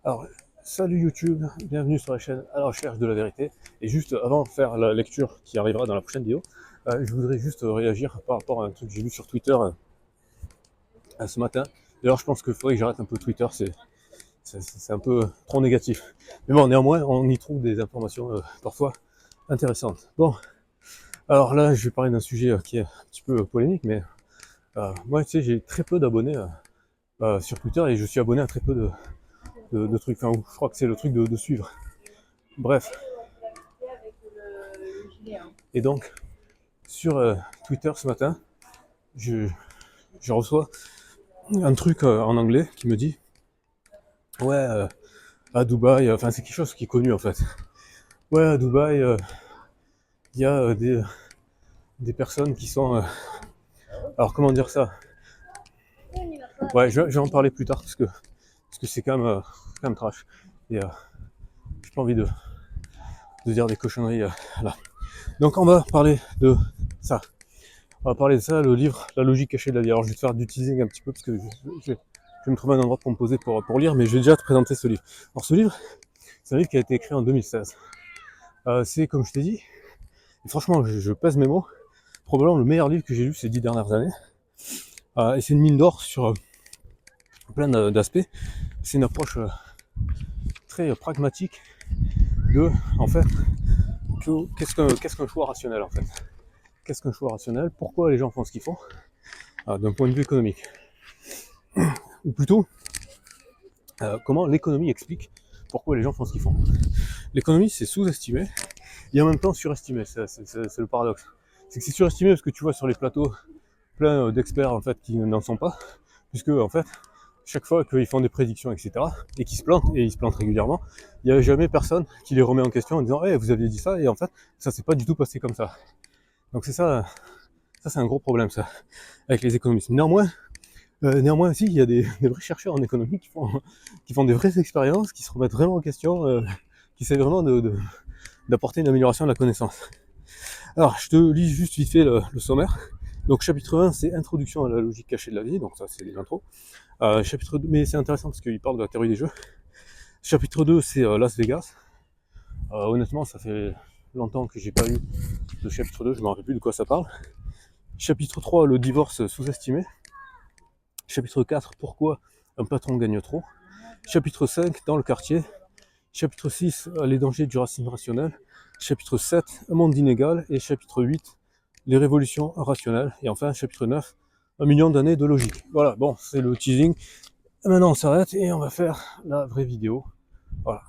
Alors, salut YouTube, bienvenue sur la chaîne à la recherche de la vérité. Et juste avant de faire la lecture qui arrivera dans la prochaine vidéo, je voudrais juste réagir par rapport à un truc que j'ai vu sur Twitter ce matin. D'ailleurs, je pense qu'il faudrait que j'arrête un peu Twitter, c'est un peu trop négatif. Mais bon, néanmoins, on y trouve des informations parfois intéressantes. Bon, alors là, je vais parler d'un sujet qui est un petit peu polémique, mais moi, tu sais, j'ai très peu d'abonnés sur Twitter et je suis abonné à très peu de trucs. Enfin, je crois que c'est le truc de suivre. Bref. Et donc, sur Twitter ce matin, je, je reçois un truc en anglais qui me dit ouais, à Dubaï, enfin c'est quelque chose qui est connu en fait. Ouais, à Dubaï, il y a des personnes qui sont. Alors comment dire ça? Ouais, je vais en parler plus tard parce que c'est quand même trash. Et j'ai pas envie de dire des cochonneries là. Donc on va parler de ça. On va parler de ça, le livre La logique cachée de la vie. Alors je vais te faire du teasing un petit peu parce que je vais me trouver un endroit pour me poser pour lire, mais je vais déjà te présenter ce livre. Alors ce livre, c'est un livre qui a été écrit en 2016. C'est comme je t'ai dit, et franchement je pèse mes mots, probablement le meilleur livre que j'ai lu ces 10 dernières années. Et c'est une mine d'or sur plein d'aspects. C'est une approche très pragmatique de, en fait, qu'est-ce qu'un choix rationnel en fait. Qu'est-ce qu'un choix rationnel? Pourquoi les gens font ce qu'ils font d'un point de vue économique? Ou plutôt, comment l'économie explique pourquoi les gens font ce qu'ils font. L'économie, c'est sous-estimé et en même temps surestimé. C'est le paradoxe. C'est que c'est surestimé parce que tu vois sur les plateaux plein d'experts en fait qui n'en sont pas, puisque en fait chaque fois qu'ils font des prédictions, etc., et qu'ils se plantent, et ils se plantent régulièrement, il n'y a jamais personne qui les remet en question en disant hey, vous aviez dit ça, et en fait ça s'est pas du tout passé comme ça. Donc c'est ça, ça c'est un gros problème ça, avec les économistes. Néanmoins aussi, il y a des vrais chercheurs en économie qui font des vraies expériences, qui se remettent vraiment en question, qui essaient vraiment d'apporter une amélioration de la connaissance. Alors, je te lis juste vite fait le sommaire. Donc, chapitre 1, c'est Introduction à la logique cachée de la vie, donc ça, c'est l'intro. Chapitre 2, mais c'est intéressant parce qu'il parle de la théorie des jeux. Chapitre 2, c'est Las Vegas. Honnêtement, ça fait longtemps que j'ai pas eu le chapitre 2, je me rappelle plus de quoi ça parle. Chapitre 3, le divorce sous-estimé. Chapitre 4, pourquoi un patron gagne trop. Chapitre 5, dans le quartier. Chapitre 6, les dangers du racisme rationnel. Chapitre 7, un monde inégal. Et chapitre 8, les révolutions rationnelles. Et enfin, chapitre 9, 1 million d'années de logique. Voilà, bon, c'est le teasing. Et maintenant, on s'arrête et on va faire la vraie vidéo. Voilà.